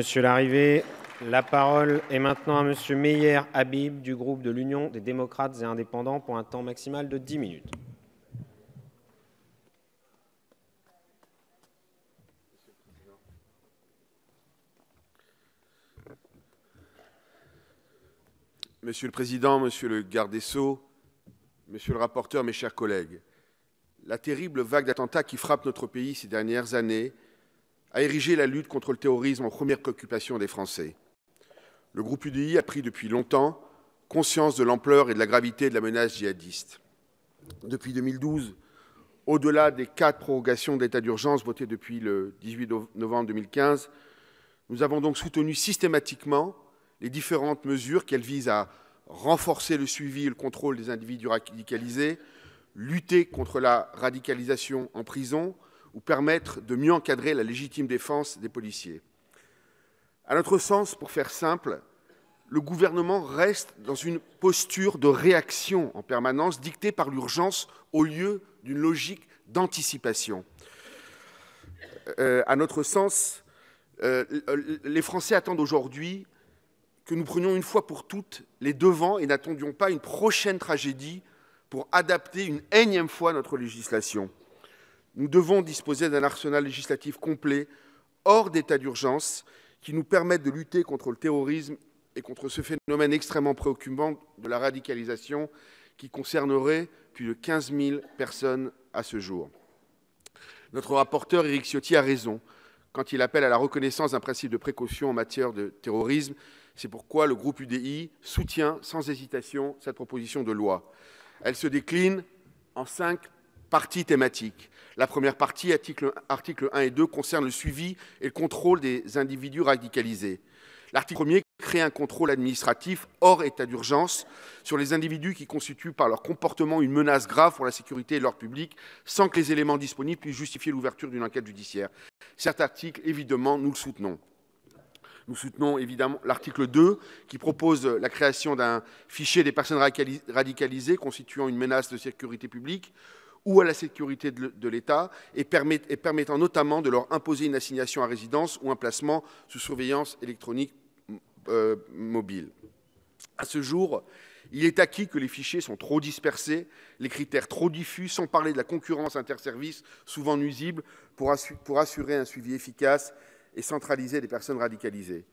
Monsieur Larrivé. La parole est maintenant à Monsieur Meyer Habib du groupe de l'Union des démocrates et indépendants pour un temps maximal de 10 minutes. Monsieur le Président, Monsieur le Garde des Sceaux, Monsieur le rapporteur, mes chers collègues, la terrible vague d'attentats qui frappe notre pays ces dernières années a érigé la lutte contre le terrorisme en première préoccupation des Français. Le groupe UDI a pris depuis longtemps conscience de l'ampleur et de la gravité de la menace djihadiste. Depuis 2012, au-delà des 4 prorogations d'état d'urgence votées depuis le 18 novembre 2015, nous avons donc soutenu systématiquement les différentes mesures qu'elles visent à renforcer le suivi et le contrôle des individus radicalisés, lutter contre la radicalisation en prison ou permettre de mieux encadrer la légitime défense des policiers. À notre sens, pour faire simple, le gouvernement reste dans une posture de réaction en permanence dictée par l'urgence au lieu d'une logique d'anticipation. À notre sens, les Français attendent aujourd'hui que nous prenions une fois pour toutes les devants et n'attendions pas une prochaine tragédie pour adapter une énième fois notre législation. Nous devons disposer d'un arsenal législatif complet, hors d'état d'urgence, qui nous permette de lutter contre le terrorisme et contre ce phénomène extrêmement préoccupant de la radicalisation qui concernerait plus de 15 000 personnes à ce jour. Notre rapporteur, Éric Ciotti, a raison quand il appelle à la reconnaissance d'un principe de précaution en matière de terrorisme. C'est pourquoi le groupe UDI soutient sans hésitation cette proposition de loi. Elle se décline en 5 parties thématiques. La première partie, articles 1 et 2, concerne le suivi et le contrôle des individus radicalisés. L'article 1er crée un contrôle administratif hors état d'urgence sur les individus qui constituent par leur comportement une menace grave pour la sécurité et l'ordre public, sans que les éléments disponibles puissent justifier l'ouverture d'une enquête judiciaire. Cet article, évidemment, nous le soutenons. Nous soutenons évidemment l'article 2 qui propose la création d'un fichier des personnes radicalisées constituant une menace de sécurité publique ou à la sécurité de l'État et permettant notamment de leur imposer une assignation à résidence ou un placement sous surveillance électronique mobile. À ce jour, il est acquis que les fichiers sont trop dispersés, les critères trop diffus, sans parler de la concurrence interservices souvent nuisible pour assurer un suivi efficace et centralisé des personnes radicalisées.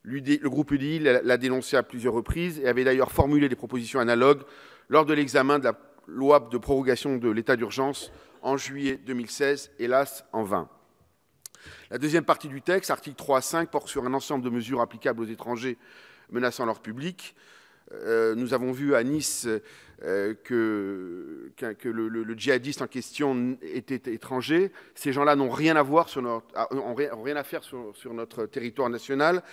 Le groupe UDI l'a dénoncé à plusieurs reprises et avait d'ailleurs formulé des propositions analogues lors de l'examen de la loi de prorogation de l'état d'urgence en juillet 2016, hélas en vain. La deuxième partie du texte, articles 3 à 5, porte sur un ensemble de mesures applicables aux étrangers menaçant l'ordre public. Nous avons vu à Nice que le djihadiste en question était étranger. Ces gens-là n'ont rien à voir rien à faire sur notre territoire national.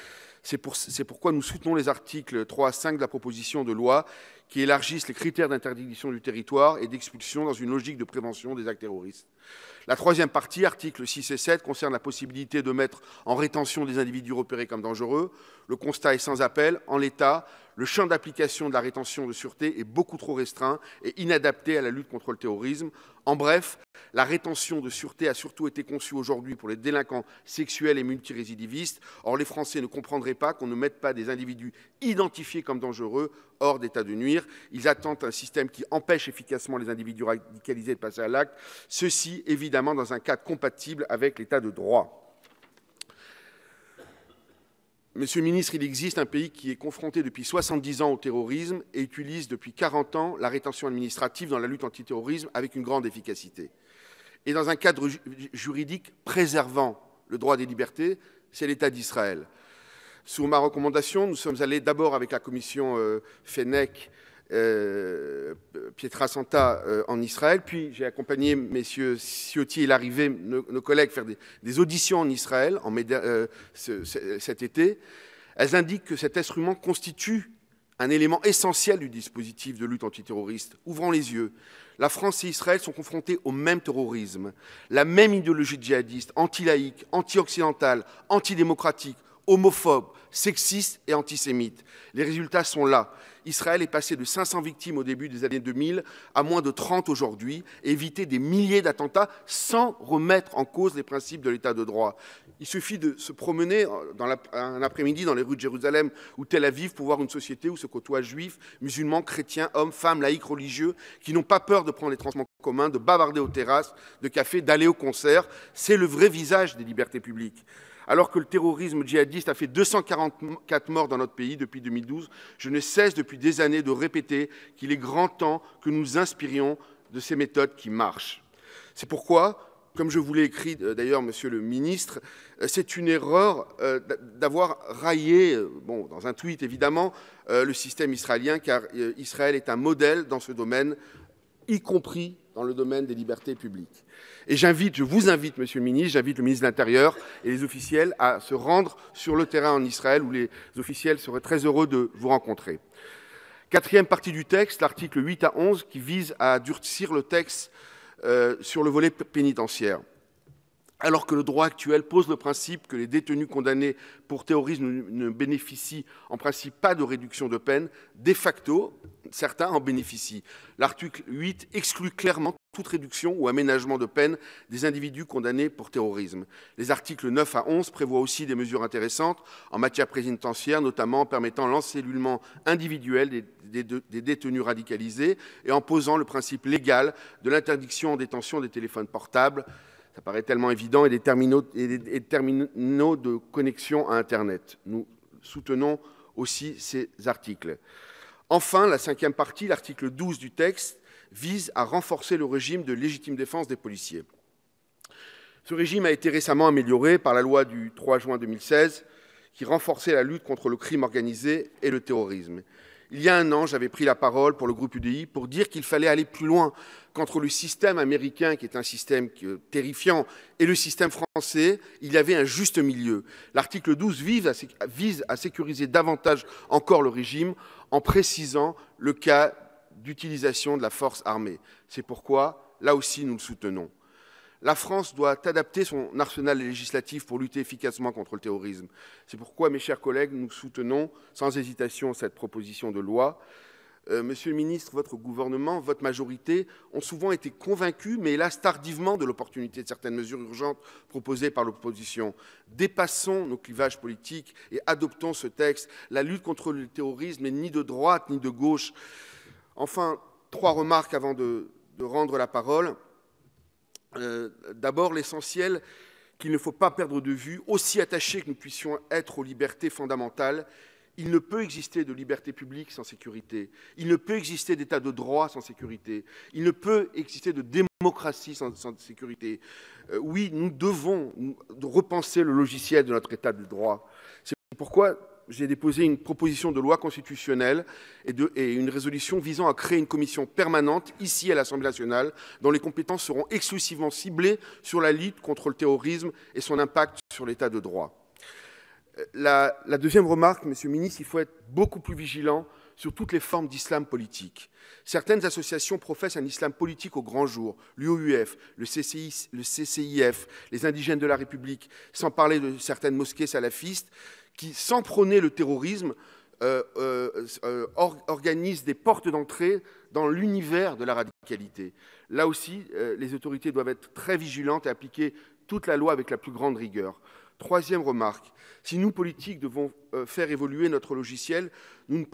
C'est pourquoi nous soutenons les articles 3 à 5 de la proposition de loi qui élargissent les critères d'interdiction du territoire et d'expulsion dans une logique de prévention des actes terroristes. La troisième partie, articles 6 et 7, concerne la possibilité de mettre en rétention des individus repérés comme dangereux. Le constat est sans appel. En l'état, le champ d'application de la rétention de sûreté est beaucoup trop restreint et inadapté à la lutte contre le terrorisme. En bref, la rétention de sûreté a surtout été conçue aujourd'hui pour les délinquants sexuels et multirécidivistes. Or, les Français ne comprendraient pas qu'on ne mette pas des individus identifiés comme dangereux hors d'état de nuire. Ils attendent un système qui empêche efficacement les individus radicalisés de passer à l'acte. Ceci, évidemment, dans un cadre compatible avec l'état de droit. Monsieur le ministre, il existe un pays qui est confronté depuis 70 ans au terrorisme et utilise depuis 40 ans la rétention administrative dans la lutte antiterrorisme avec une grande efficacité. Et dans un cadre juridique préservant le droit des libertés, c'est l'État d'Israël. Sous ma recommandation, nous sommes allés d'abord avec la commission Fenech, Pietra Santa en Israël, puis j'ai accompagné messieurs Ciotti et Larrivé, nos collègues, faire des auditions en Israël cet été. Elles indiquent que cet instrument constitue un élément essentiel du dispositif de lutte antiterroriste. Ouvrons les yeux. La France et Israël sont confrontés au même terrorisme, la même idéologie djihadiste, anti-laïque, anti-occidentale, antidémocratique, homophobes, sexistes et antisémites. Les résultats sont là. Israël est passé de 500 victimes au début des années 2000 à moins de 30 aujourd'hui et éviter des milliers d'attentats sans remettre en cause les principes de l'état de droit. Il suffit de se promener un après-midi dans les rues de Jérusalem ou Tel Aviv pour voir une société où se côtoient juifs, musulmans, chrétiens, hommes, femmes, laïcs, religieux, qui n'ont pas peur de prendre les transports en commun, de bavarder aux terrasses, de cafés, d'aller au concert. C'est le vrai visage des libertés publiques. Alors que le terrorisme djihadiste a fait 244 morts dans notre pays depuis 2012, je ne cesse depuis des années de répéter qu'il est grand temps que nous nous inspirions de ces méthodes qui marchent. C'est pourquoi, comme je vous l'ai écrit d'ailleurs, Monsieur le Ministre, c'est une erreur d'avoir raillé, bon, dans un tweet évidemment, le système israélien, car Israël est un modèle dans ce domaine, y compris dans le domaine des libertés publiques. Et je vous invite, Monsieur le Ministre, j'invite le ministre de l'Intérieur et les officiels à se rendre sur le terrain en Israël, où les officiels seraient très heureux de vous rencontrer. Quatrième partie du texte, l'article 8 à 11, qui vise à durcir le texte sur le volet pénitentiaire. Alors que le droit actuel pose le principe que les détenus condamnés pour terrorisme ne bénéficient en principe pas de réduction de peine, de facto, certains en bénéficient. L'article 8 exclut clairement toute réduction ou aménagement de peine des individus condamnés pour terrorisme. Les articles 9 à 11 prévoient aussi des mesures intéressantes en matière pénitentiaire, notamment en permettant l'encellulement individuel des détenus radicalisés et en posant le principe légal de l'interdiction en détention des téléphones portables. Ça paraît tellement évident, et des terminaux de connexion à Internet. Nous soutenons aussi ces articles. Enfin, la cinquième partie, l'article 12 du texte, vise à renforcer le régime de légitime défense des policiers. Ce régime a été récemment amélioré par la loi du 3 juin 2016 qui renforçait la lutte contre le crime organisé et le terrorisme. Il y a un an, j'avais pris la parole pour le groupe UDI pour dire qu'il fallait aller plus loin qu'entre le système américain, qui est un système terrifiant, et le système français, il y avait un juste milieu. L'article 12 vise à sécuriser davantage encore le régime en précisant le cas d'utilisation de la force armée. C'est pourquoi, là aussi, nous le soutenons. La France doit adapter son arsenal législatif pour lutter efficacement contre le terrorisme. C'est pourquoi, mes chers collègues, nous soutenons sans hésitation cette proposition de loi. Monsieur le ministre, votre gouvernement, votre majorité ont souvent été convaincus, mais hélas tardivement, de l'opportunité de certaines mesures urgentes proposées par l'opposition. Dépassons nos clivages politiques et adoptons ce texte. La lutte contre le terrorisme n'est ni de droite ni de gauche. Enfin, 3 remarques avant de rendre la parole. D'abord, l'essentiel qu'il ne faut pas perdre de vue, aussi attachés que nous puissions être aux libertés fondamentales, il ne peut exister de liberté publique sans sécurité, il ne peut exister d'état de droit sans sécurité, il ne peut exister de démocratie sans sécurité. Oui, nous devons repenser le logiciel de notre état de droit. C'est pourquoi j'ai déposé une proposition de loi constitutionnelle et une résolution visant à créer une commission permanente ici à l'Assemblée nationale dont les compétences seront exclusivement ciblées sur la lutte contre le terrorisme et son impact sur l'état de droit. La deuxième remarque, Monsieur le Ministre, il faut être beaucoup plus vigilant sur toutes les formes d'islam politique. Certaines associations professent un islam politique au grand jour, l'UOUF, le CCIF, les indigènes de la République, sans parler de certaines mosquées salafistes, qui, sans prôner le terrorisme, organisent des portes d'entrée dans l'univers de la radicalité. Là aussi, les autorités doivent être très vigilantes et appliquer toute la loi avec la plus grande rigueur. Troisième remarque, si nous, politiques, devons faire évoluer notre logiciel, nous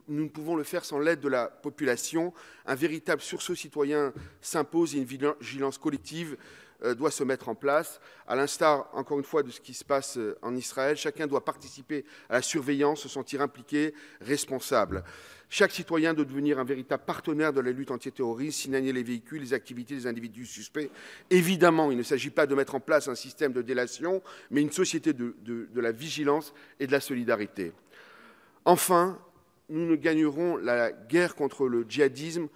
ne pouvons le faire sans l'aide de la population. Un véritable sursaut citoyen s'impose et une vigilance collective doit se mettre en place. À l'instar, encore une fois, de ce qui se passe en Israël, chacun doit participer à la surveillance, se sentir impliqué, responsable. Chaque citoyen doit devenir un véritable partenaire de la lutte antiterroriste, signaler les véhicules, les activités des individus suspects. Évidemment, il ne s'agit pas de mettre en place un système de délation, mais une société de la vigilance et de la solidarité. Enfin, nous ne gagnerons la guerre contre le djihadisme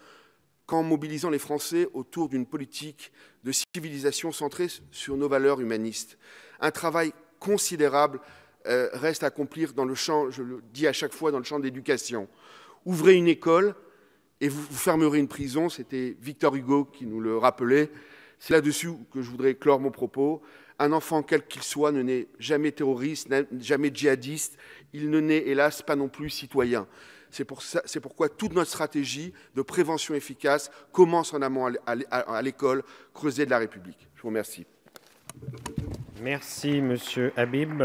qu'en mobilisant les Français autour d'une politique de civilisation centrée sur nos valeurs humanistes. Un travail considérable reste à accomplir dans le champ, je le dis à chaque fois, dans le champ de l'éducation. Ouvrez une école et vous fermerez une prison, c'était Victor Hugo qui nous le rappelait. C'est là-dessus que je voudrais clore mon propos. Un enfant, quel qu'il soit, ne naît jamais terroriste, jamais djihadiste. Il ne naît, hélas, pas non plus citoyen. C'est pourquoi toute notre stratégie de prévention efficace commence en amont à l'école creusée de la République. Je vous remercie. Merci, Monsieur Habib.